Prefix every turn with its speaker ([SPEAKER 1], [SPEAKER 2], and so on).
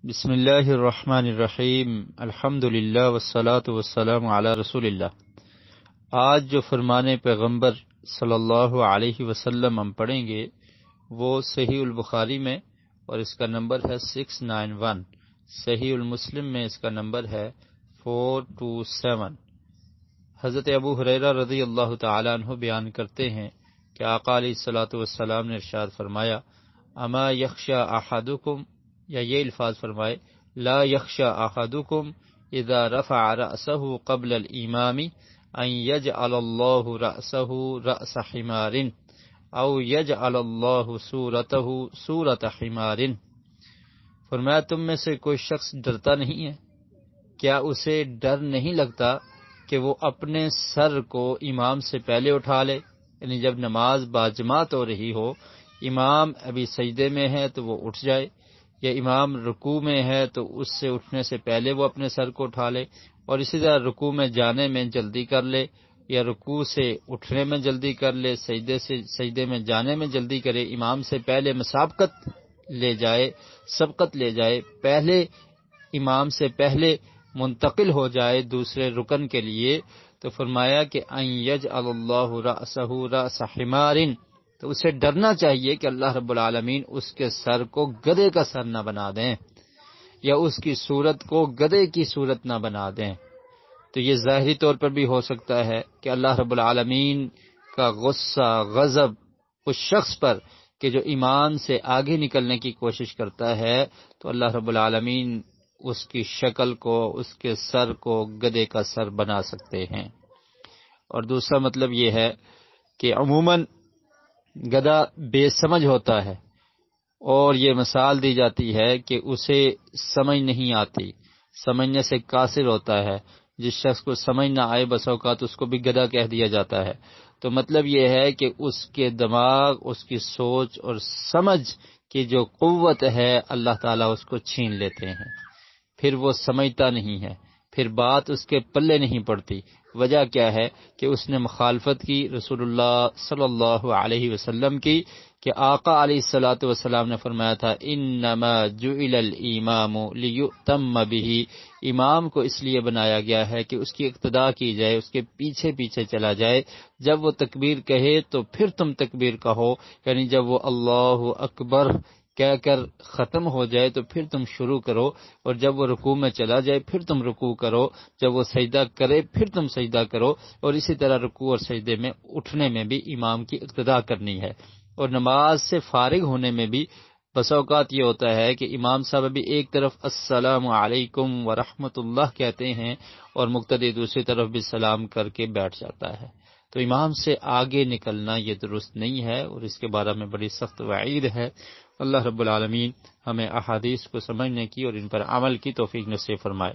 [SPEAKER 1] بسم اللہ الرحمن الرحیم، الحمد للہ والصلاة والسلام علی رسول اللہ۔ آج جو فرمان پیغمبر صلی اللہ علیہ وسلم ہم پڑھیں گے وہ صحیح البخاری میں، اور اس کا نمبر ہے 691۔ صحیح المسلم میں اس کا نمبر ہے 427۔ حضرت ابو ہریرہ رضی اللہ تعالی عنہ بیان کرتے ہیں کہ آقا علیہ الصلاۃ والسلام نے ارشاد فرمایا، اما یخشی احدکم، یا یہ الفاظ فرمائے، لا یخشی احدکم اذا رفع رأسہ قبل الامام ان یجعل اللہ رأسہ رأس حمار او یجعل اللہ صورتہ صورت حمار۔ فرمایا تم میں سے کوئی شخص ڈرتا نہیں ہے؟ کیا اسے ڈر نہیں لگتا کہ وہ اپنے سر کو امام سے پہلے اٹھا لے؟ یعنی جب نماز باجماعت ہو رہی ہو، امام ابھی سجدے میں ہے تو وہ اٹھ جائے، یا امام رکوع میں ہے تو اس سے اٹھنے سے پہلے وہ اپنے سر کو اٹھا لے، اور اسی طرح رکوع میں جانے میں جلدی کر لے، یا رکوع سے اٹھنے میں جلدی کر لے، سجدے میں جانے میں جلدی کرے، امام سے پہلے مسابقت سبقت لے جائے، پہلے امام سے پہلے منتقل ہو جائے دوسرے رکن کے لیے، تو فرمایا کہ ان یجعل اللہ رأسہ رأس حمار، تو اسے ڈرنا چاہیے کہ اللہ رب العالمین اس کے سر کو گدھے کا سر نہ بنا دیں، یا اس کی صورت کو گدھے کی صورت نہ بنا دیں۔ تو یہ ظاہری طور پر بھی ہو سکتا ہے کہ اللہ رب العالمین کا غصہ، غضب اس شخص پر کہ جو ایمان سے آگے نکلنے کی کوشش کرتا ہے، تو اللہ رب العالمین اس کی شکل کو، اس کے سر کو گدھے کا سر بنا سکتے ہیں۔ اور دوسرا مطلب یہ ہے کہ عموماً گدھا بے سمجھ ہوتا ہے، اور یہ مثال دی جاتی ہے کہ اسے سمجھ نہیں آتی، سمجھنے سے قاصر ہوتا ہے۔ جس شخص کو سمجھ نہ آئے بس اوقات اس کو بھی گدھا کہہ دیا جاتا ہے۔ تو مطلب یہ ہے کہ اس کے دماغ، اس کی سوچ اور سمجھ کی جو قوت ہے اللہ تعالیٰ اس کو چھین لیتے ہیں، پھر وہ سمجھتا نہیں ہے، پھر بات اس کے پلے نہیں پڑتی۔ وجہ کیا ہے کہ اس نے مخالفت کی رسول اللہ صلی اللہ علیہ وسلم کی، کہ آقا علیہ الصلاۃ والسلام نے فرمایا تھا انما جعل الامام لیؤتم بہ، امام کو اس لیے بنایا گیا ہے کہ اس کی اقتداء کی جائے، اس کے پیچھے پیچھے چلا جائے۔ جب وہ تکبیر کہے تو پھر تم تکبیر کہو، یعنی جب وہ اللہ اکبر کہہ کر ختم ہو جائے تو پھر تم شروع کرو، اور جب وہ رکوع میں چلا جائے پھر تم رکوع کرو، جب وہ سجدہ کرے پھر تم سجدہ کرو، اور اسی طرح رکوع اور سجدے میں اٹھنے میں بھی امام کی اقتداء کرنی ہے۔ اور نماز سے فارغ ہونے میں بھی بس اوقات یہ ہوتا ہے کہ امام صاحب ابھی ایک طرف السلام علیکم ورحمۃ اللہ کہتے ہیں اور مقتدی دوسری طرف بھی سلام کر کے بیٹھ جاتا ہے، تو امام سے آگے نکلنا یہ درست نہیں ہے، اور اس کے بارے میں بڑی سخت وعید ہے۔ اللہ رب العالمین ہمیں احادیث کو سمجھنے کی اور ان پر عمل کی توفیق نصیب فرمائے۔